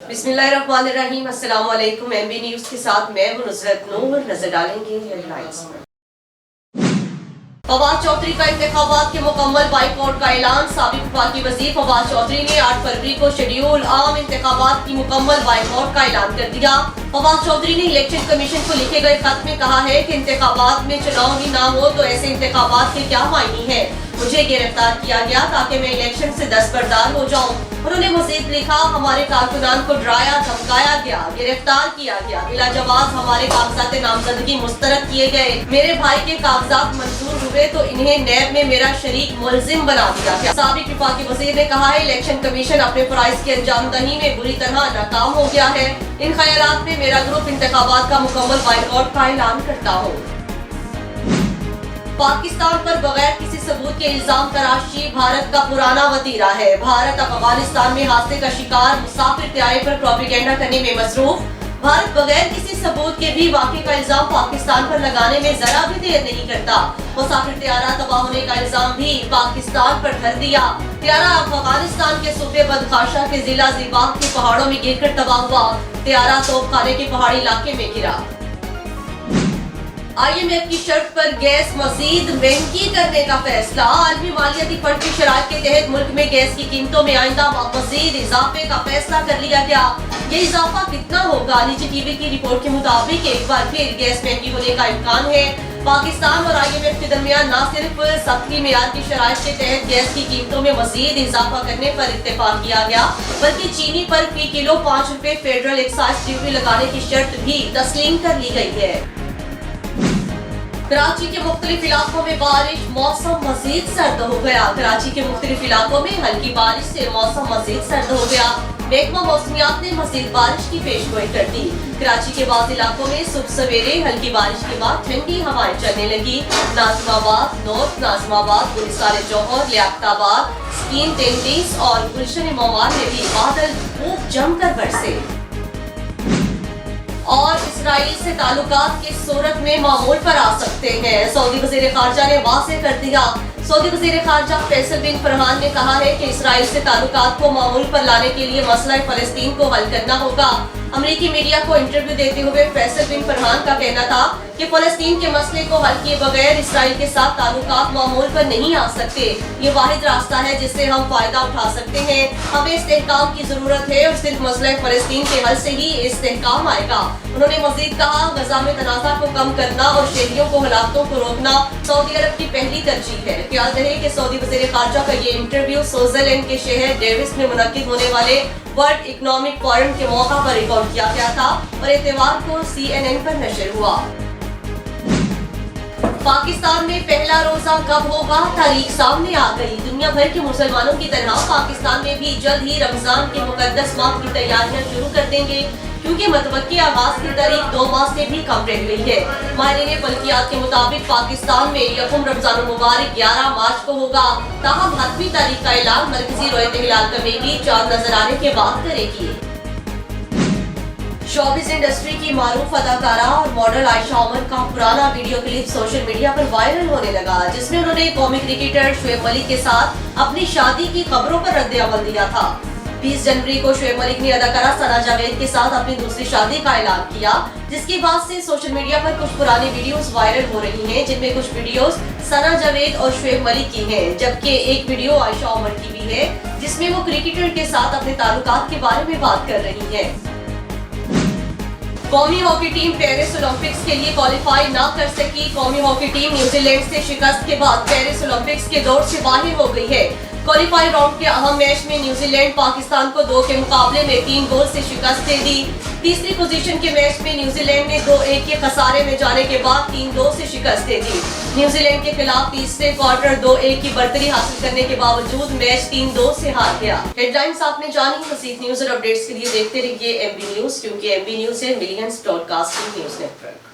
बिस्मिल्लाहिर्रहमानिर्रहीम। अस्सलाम वालेकुम। एमबी न्यूज़ के साथ मैं हूं नुसरत नूर। नजर डालेंगे हेडलाइंस पर। फवाद चौधरी का इंतखाबात के मुकम्मल बाइकआउट का ऐलान। साबिक वफाकी वज़ीर फवाद चौधरी ने 8 फरवरी को शेड्यूल आम इंतखाबात की मुकम्मल बाइकआउट का ऐलान कर दिया। फवाद चौधरी ने इलेक्शन कमीशन को लिखे गए खत में कहा है कि इंतखाबात में चुनाव ही ना हो तो ऐसे इंतखाबात के क्या मायने हैं। मुझे गिरफ्तार किया गया ताकि मैं इलेक्शन से दस्तबरदार हो जाऊं। उन्होंने मजीद लिखा, हमारे कारकुनान को डराया धमकाया गया, गिरफ्तार किया गया, बिला जवाब हमारे कागजात नामजदगी मुस्तरद किए गए। मेरे भाई के कागजात मंजूर हुए तो इन्हें नैब में मेरा शरीक मुलजिम बना दिया गया। साबिक वफाकी वजीर ने कहा है, इलेक्शन कमीशन अपने फराइज की अंजामदही में बुरी तरह नाकाम हो गया है। इन ख्यालात में मेरा ग्रुप इंतखाबात का मुकम्मल बाइकआउट का ऐलान करता हूँ। पाकिस्तान पर बगैर किसी सबूत के इल्जाम तराशी भारत का पुराना वतीरा है। भारत अफगानिस्तान में हादसे का शिकार मुसाफिर त्यारे पर प्रोपेगेंडा करने में मसरूफ। भारत बगैर किसी सबूत के भी वाकई का इल्जाम पाकिस्तान पर लगाने में जरा भी देर नहीं करता। मुसाफिर त्यारा तबाह होने का इल्जाम भी पाकिस्तान पर धर दिया। त्यारा अफगानिस्तान के सूबे बदखाशा के जिला ज़िबाक के पहाड़ों में गिरकर तबाह हुआ। त्यारा तोपखाने के पहाड़ी इलाके में गिरा। IMF की शर्त पर गैस मजीद महंगी करने का फैसला। आलमी मालियाती फंड की शराइत के तहत मुल्क में गैस की कीमतों में आइंदा मजीद इजाफे का फैसला कर लिया गया। ये इजाफा कितना होगा? निजी टीवी की रिपोर्ट के मुताबिक एक बार फिर गैस महंगी होने का इम्कान है। पाकिस्तान और IMF के दरमियान न सिर्फ सख्ती मेयार की शराइत के तहत गैस की कीमतों में मजीद इजाफा करने पर इत्तेफाक किया गया, बल्कि चीनी पर फी किलो 5 रुपए फेडरल एक्साइज ड्यूटी लगाने की शर्त भी तस्लीम कर ली गई है। कराची के मुख्तलिफ इलाकों में बारिश, मौसम मजीद सर्द हो गया। कराची के मुख्तलिफ इलाकों में हल्की बारिश से मौसम मजीद सर्द हो गया। महकमा मौसमियात ने मजीद बारिश की पेशगोई कर दी। कराची के बाद इलाकों में सुबह सवेरे हल्की बारिश के बाद ठंडी हवाएं चलने लगी। नाज़िमाबाद, नॉर्थ नाज़िमाबाद, गुलिस्तान जौहर, लियाकताबाद, स्कीन टेंटिस और गुलशन मोवार में भी बादल खूब जमकर बरसे। और इसराइल से ताल्लुकात की सूरत में मामूल पर आ सकते हैं। सऊदी वज़ीर ख़ारजा ने वाज़ेह कर दिया। सऊदी वज़ीर ख़ारजा फैसल बिन फरहान ने कहा है कि इसराइल से ताल्लुकात को मामूल पर लाने के लिए मसला फ़लस्तीन को हल करना होगा। अमेरिकी मीडिया को इंटरव्यू देते हुए फैसल बिन फरहान का कहना था कि फ़लस्तीन के मसले को हल किए बगैर इसराइल के साथ ताल्लुकात मामूल पर नहीं आ सकते। ये वाहिद रास्ता है जिससे हम फायदा उठा सकते हैं। हमें इस्तेहकाम की जरूरत है और सिर्फ मसला फ़लस्तीन के हल से ही इस्तेहकाम आएगा। उन्होंने मजीद कहा, गजा में तनाज़ा को कम करना और शहरियों को हलाकतों को रोकना सऊदी अरब की पहली तरजीह है। याद रहे कि सऊदी वज़ीर ख़ारजा का ये इंटरव्यू स्विट्जरलैंड के शहर डेविस में मुनक्किद होने वाले वर्ल्ड इकोनॉमिक फोरम के मौका पर रिकॉर्ड किया गया था और इतवार को CNN पर नशर हुआ। पाकिस्तान में पहला रोजा कब होगा? तारीख सामने आ गई। दुनिया भर के मुसलमानों की तरह पाकिस्तान में भी जल्द ही रमजान के मुकद्दस माह की तैयारियां शुरू कर देंगे, क्योंकि मतवक्की आगाज की तारीख 2 माह से भी कम रह गई है। माहिरीन फल्कियात के मुताबिक पाकिस्तान में यकम रमजान मुबारक 11 मार्च को होगा। ताहम 7वीं तारीख का ऐलान मरकजी रोयत हिलाल कमेटी चांद नजर आने के बाद करेगी। शोबिज़ इंडस्ट्री की मारूफ अदाकारा और मॉडल आयशा उमर का पुराना वीडियो क्लिप सोशल मीडिया पर वायरल होने लगा, जिसमें उन्होंने कौमी क्रिकेटर शोएब मलिक के साथ अपनी शादी की खबरों पर रद्द-ए-अमल दिया था। 20 जनवरी को शोएब मलिक ने अदाकारा सना जावेद के साथ अपनी दूसरी शादी का ऐलान किया, जिसके बाद से सोशल मीडिया पर कुछ पुरानी वीडियोस वायरल हो रही हैं, जिनमें कुछ वीडियोस सना जावेद और शोएब मलिक की हैं, जबकि एक वीडियो आयशा उमर की भी है, जिसमें वो क्रिकेटर के साथ अपने ताल्लुकात के बारे में बात कर रही है। कौमी हॉकी टीम पेरिस ओलंपिक्स के लिए क्वालिफाई ना कर सकी। कौमी हॉकी टीम न्यूजीलैंड से शिकस्त के बाद पेरिस ओलंपिक्स के दौर से बाहर हो गई है। क्वालिफाई राउंड के अहम मैच में न्यूजीलैंड पाकिस्तान को 2 के मुकाबले में 3 गोल से शिकस्त दे दी। तीसरी पोजीशन के मैच में न्यूजीलैंड ने 2-1 के खसारे में जाने के बाद 3-2 से शिकस्त दे दी। न्यूजीलैंड के खिलाफ तीसरे क्वार्टर 2-1 की बढ़तरी हासिल करने के बावजूद मैच 3-2 से हार गया। हेडलाइंस आपने जानी। मज़ीद न्यूज और अपडेट्स के लिए देखते रहिए MB न्यूज, क्योंकि MB न्यूज है मिलियंस ब्रॉडकास्टिंग न्यूज नेटवर्क।